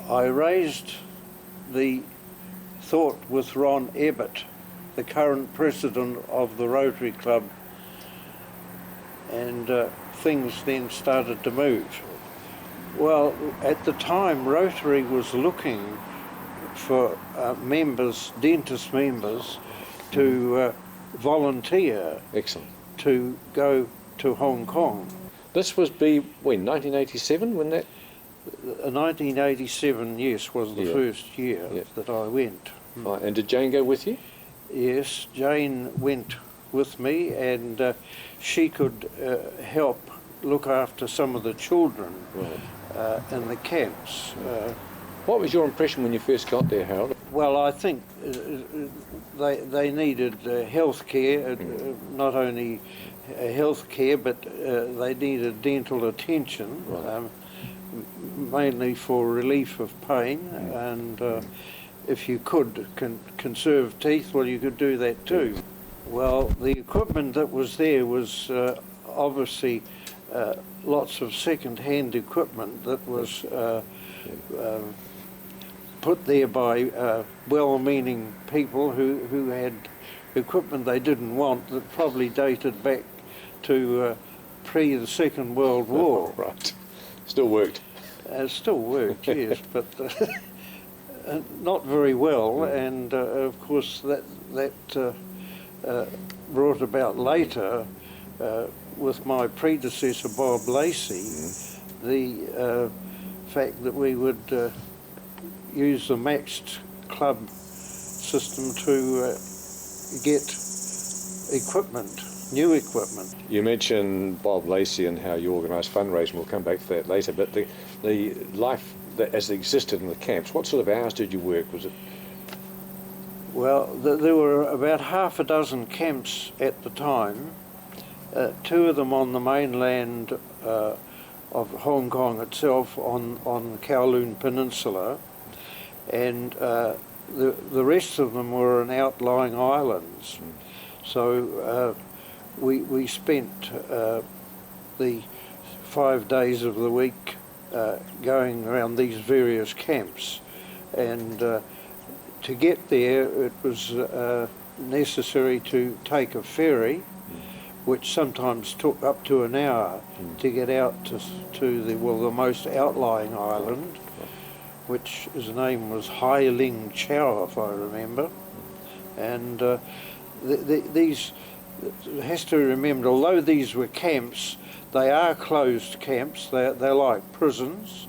I raised the thought with Ron Ebbett, the current president of the Rotary Club, and things then started to move. Well, at the time, Rotary was looking for members, dentist members, to volunteer. Excellent. To go to Hong Kong. This was when, 1987, when that? 1987, yes, was the first year that I went. Right. And did Jane go with you? Yes, Jane went with me, and she could help look after some of the children in the camps. What was your impression when you first got there, Harold? Well, I think they needed health care, not only health care, but they needed dental attention, mainly for relief of pain, and if you could conserve teeth, well, you could do that too. Well, the equipment that was there was obviously lots of second-hand equipment that was put there by well-meaning people who had equipment they didn't want that probably dated back to pre the Second World War. Right. Still worked. Still worked, yes, but not very well. And of course that brought about later, with my predecessor Bob Lacey, the fact that we would use the maxed club system to get equipment, new equipment. You mentioned Bob Lacey and how you organised fundraising. We'll come back to that later. But the life that as it existed in the camps, what sort of hours did you work? Was it? Well, there were about half a dozen camps at the time. Two of them on the mainland of Hong Kong itself, on Kowloon Peninsula, and the rest of them were in outlying islands. So we spent the 5 days of the week going around these various camps, and to get there it was necessary to take a ferry, which sometimes took up to an hour to get out to the most outlying island, which his name was Hai Ling Chow, if I remember. And these, has to remember, although these were camps, they are closed camps. They're like prisons,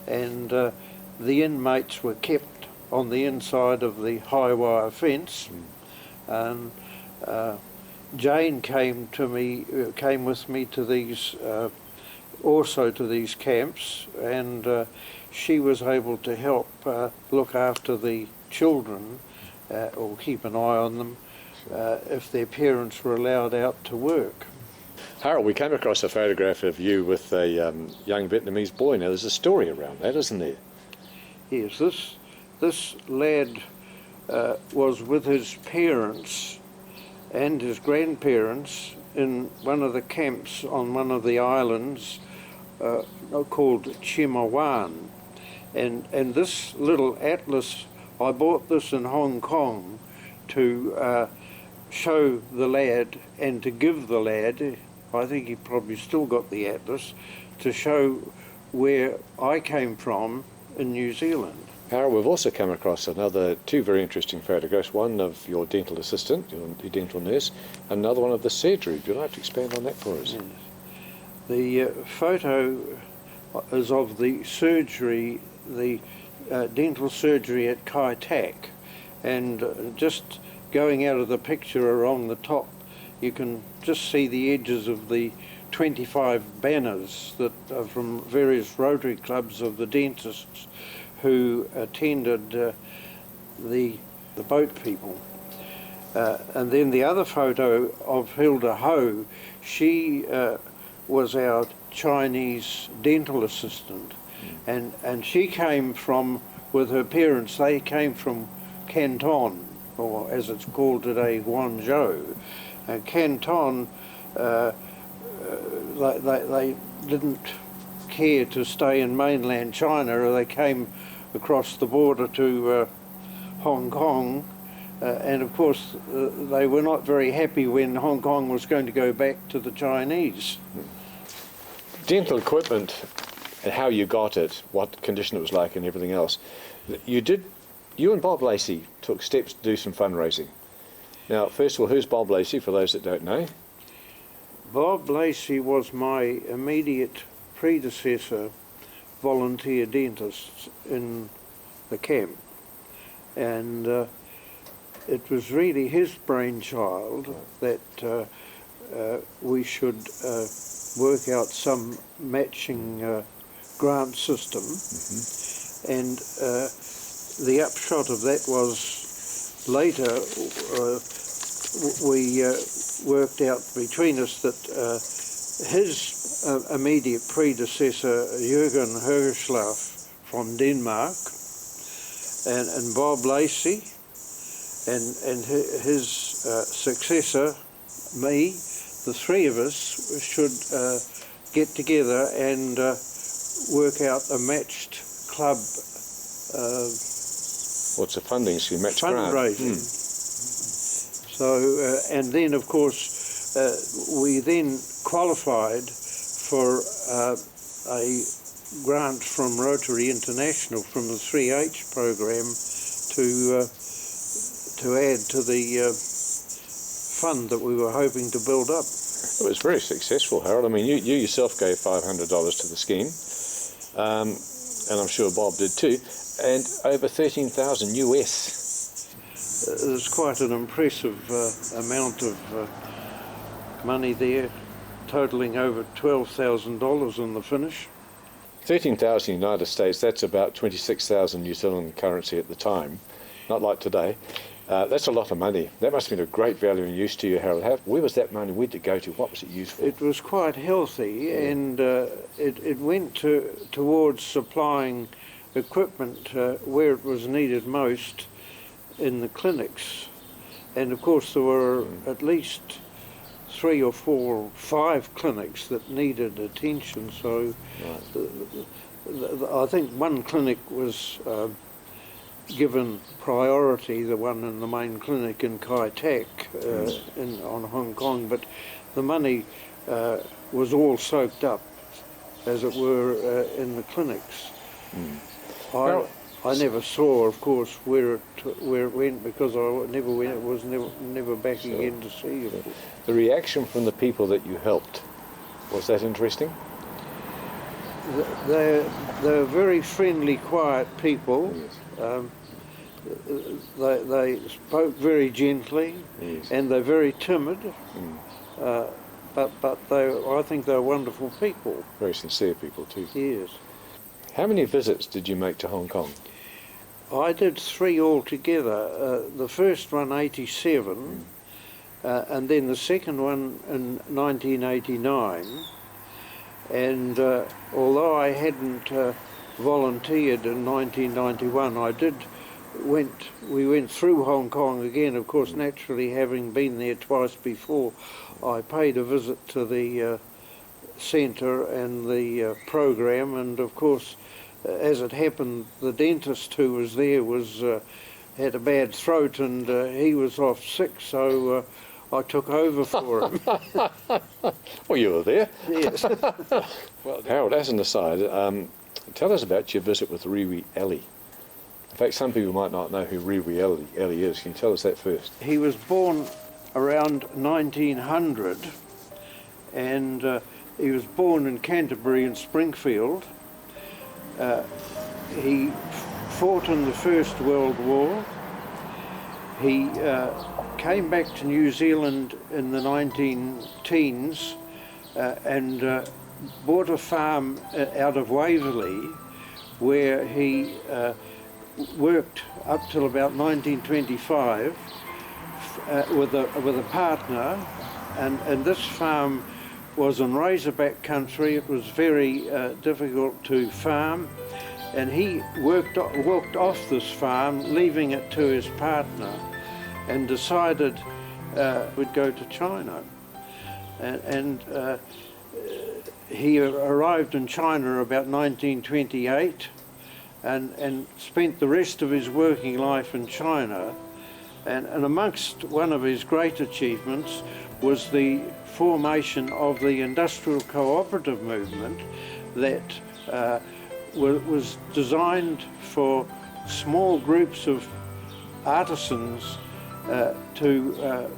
and the inmates were kept on the inside of the high wire fence. And Jane came with me to these, also to these camps, and she was able to help look after the children or keep an eye on them if their parents were allowed out to work. Harold, we came across a photograph of you with a young Vietnamese boy. Now, there's a story around that, isn't there? Yes, this lad was with his parents and his grandparents in one of the camps on one of the islands called Chimawan. And this little atlas, I bought this in Hong Kong to show the lad and to give the lad, I think he probably still got the atlas, to show where I came from in New Zealand. Harold, we've also come across two very interesting photographs, one of your dental assistant, your dental nurse, and another one of the surgery. Would you like to expand on that for us? Yes. The photo is of the surgery, the dental surgery at Kai Tak, and just going out of the picture along the top, you can just see the edges of the 25 banners that are from various Rotary Clubs of the dentists who attended the boat people. And then the other photo of Hilda Ho, she was our Chinese dental assistant, and she came from, with her parents, they came from Canton, or as it's called today, Guangzhou. And Canton, they didn't care to stay in mainland China, or they came across the border to Hong Kong, and of course they were not very happy when Hong Kong was going to go back to the Chinese. Dental equipment, and how you got it, what condition it was like and everything else. You and Bob Lacey took steps to do some fundraising. Now, first of all, who's Bob Lacey, for those that don't know? Bob Lacey was my immediate predecessor volunteer dentist in the camp, and it was really his brainchild that we should work out some matching grant system, and the upshot of that was later we worked out between us that his immediate predecessor, Jürgen Herschlaff from Denmark, and Bob Lacey, and his successor, me, the three of us should get together and work out a matched club What's the funding scheme? Match grant. fundraising. So, and then of course we then qualified for a grant from Rotary International from the 3H program to add to the fund that we were hoping to build up. It was very successful, Harold. I mean, you yourself gave $500 to the scheme, and I'm sure Bob did too, and over 13,000 US. It was quite an impressive amount of money there, totalling over $12,000 in the finish. 13,000 United States, that's about 26,000 New Zealand currency at the time, not like today. That's a lot of money. That must have been of great value and use to you, Harold. Where was that money? Where did it go to? What was it used for? It was quite healthy, and it went towards supplying equipment where it was needed most in the clinics. And of course there were at least 3 or 4 or 5 clinics that needed attention, so I think one clinic was given priority, the one in the main clinic in Kai Tak on Hong Kong, but the money was all soaked up, as it were, in the clinics. I never saw, of course, where it went, because I never went. It was never back again to see it. The reaction from the people that you helped, was that interesting? They're very friendly, quiet people. Yes. They spoke very gently, Yes. and they're very timid. But I think they're wonderful people. Very sincere people too. Yes. How many visits did you make to Hong Kong? I did 3 altogether. The first one, 87, and then the second one in 1989. And although I hadn't volunteered in 1991, we went through Hong Kong again. Of course, naturally, having been there twice before, I paid a visit to the centre and the program, and of course, as it happened, the dentist who was there had a bad throat, and he was off sick, so I took over for him. Well, you were there. Yes. Well, Harold, as an aside, tell us about your visit with Rewi Alley. In fact, some people might not know who Rewi Alley is. Can you tell us that first? He was born around 1900, and he was born in Canterbury and Springfield. He fought in the First World War. He came back to New Zealand in the 19-teens and bought a farm out of Waverley, where he worked up till about 1925 with a partner, and this farm was in Razorback country. It was very difficult to farm, and he walked off this farm, leaving it to his partner, and decided would go to China. And he arrived in China about 1928 and spent the rest of his working life in China. And amongst one of his great achievements was the formation of the industrial cooperative movement that was designed for small groups of artisans to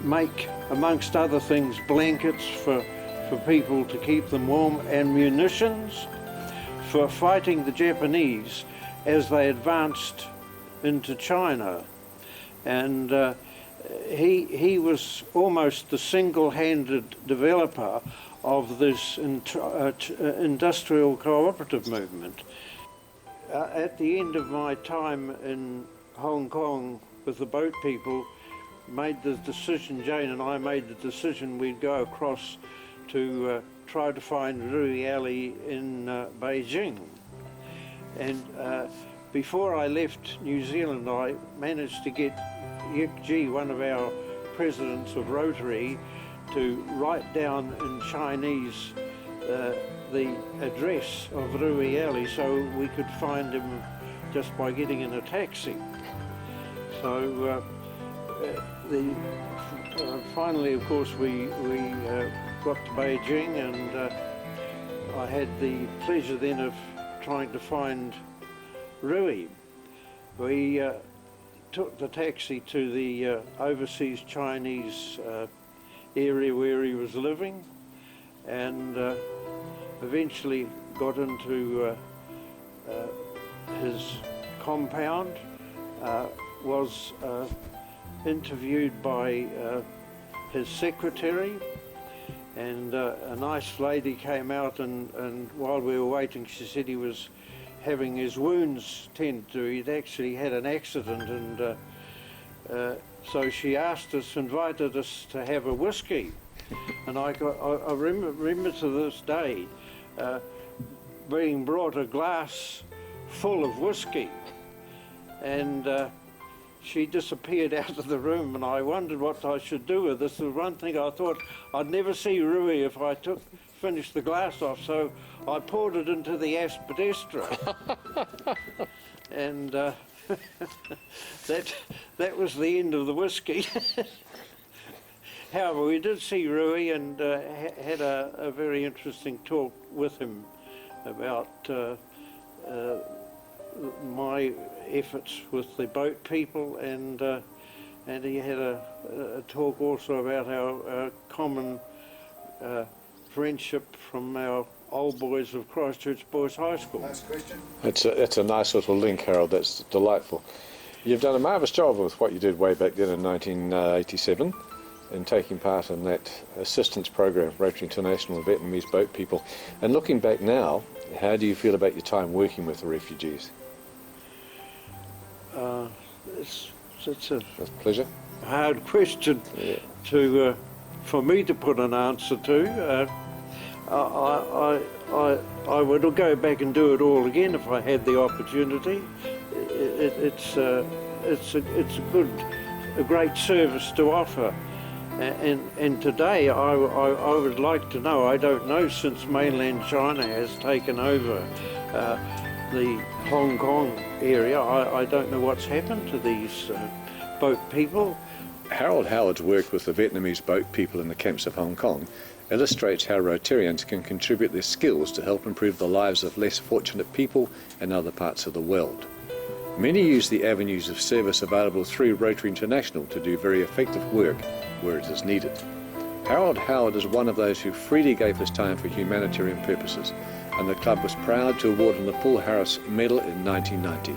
make, amongst other things, blankets for people to keep them warm, and munitions for fighting the Japanese as they advanced into China. And he was almost the single-handed developer of this industrial cooperative movement. At the end of my time in Hong Kong with the boat people, made the decision, Jane and I made the decision, we'd go across to try to find Rewi Alley in Beijing. And before I left New Zealand, I managed to get Yik Ji, one of our presidents of Rotary, to write down in Chinese the address of Rewi Alley so we could find him just by getting in a taxi. So finally, of course, we got to Beijing, and I had the pleasure then of trying to find Rewi. We took the taxi to the overseas Chinese area where he was living, and eventually got into his compound, was interviewed by his secretary, and a nice lady came out, and while we were waiting, she said he was having his wounds tended to. He'd actually had an accident, and so she asked us, invited us to have a whiskey, and I remember to this day being brought a glass full of whiskey, and she disappeared out of the room, and I wondered what I should do with this. The one thing I thought, I'd never see Rewi if I finished the glass off, so I poured it into the aspidestra. And that was the end of the whiskey. However, we did see Rewi, and had a very interesting talk with him about my efforts with the boat people, and he had a talk also about our common friendship from our old boys of Christchurch Boys High School. Last question. That's a nice little link, Harold. That's delightful. You've done a marvellous job with what you did way back then in 1987 in taking part in that assistance program, Rotary International Vietnamese boat people. And looking back now, how do you feel about your time working with the refugees? It's a Pleasure. hard question for me to put an answer to. I would go back and do it all again if I had the opportunity. It's a great service to offer. And today I would like to know, I don't know, since mainland China has taken over the Hong Kong area, I don't know what's happened to these boat people. Harold Howard's work with the Vietnamese boat people in the camps of Hong Kong illustrates how Rotarians can contribute their skills to help improve the lives of less fortunate people in other parts of the world. Many use the avenues of service available through Rotary International to do very effective work where it is needed. Harold Howard is one of those who freely gave his time for humanitarian purposes, and the club was proud to award him the Paul Harris Medal in 1990.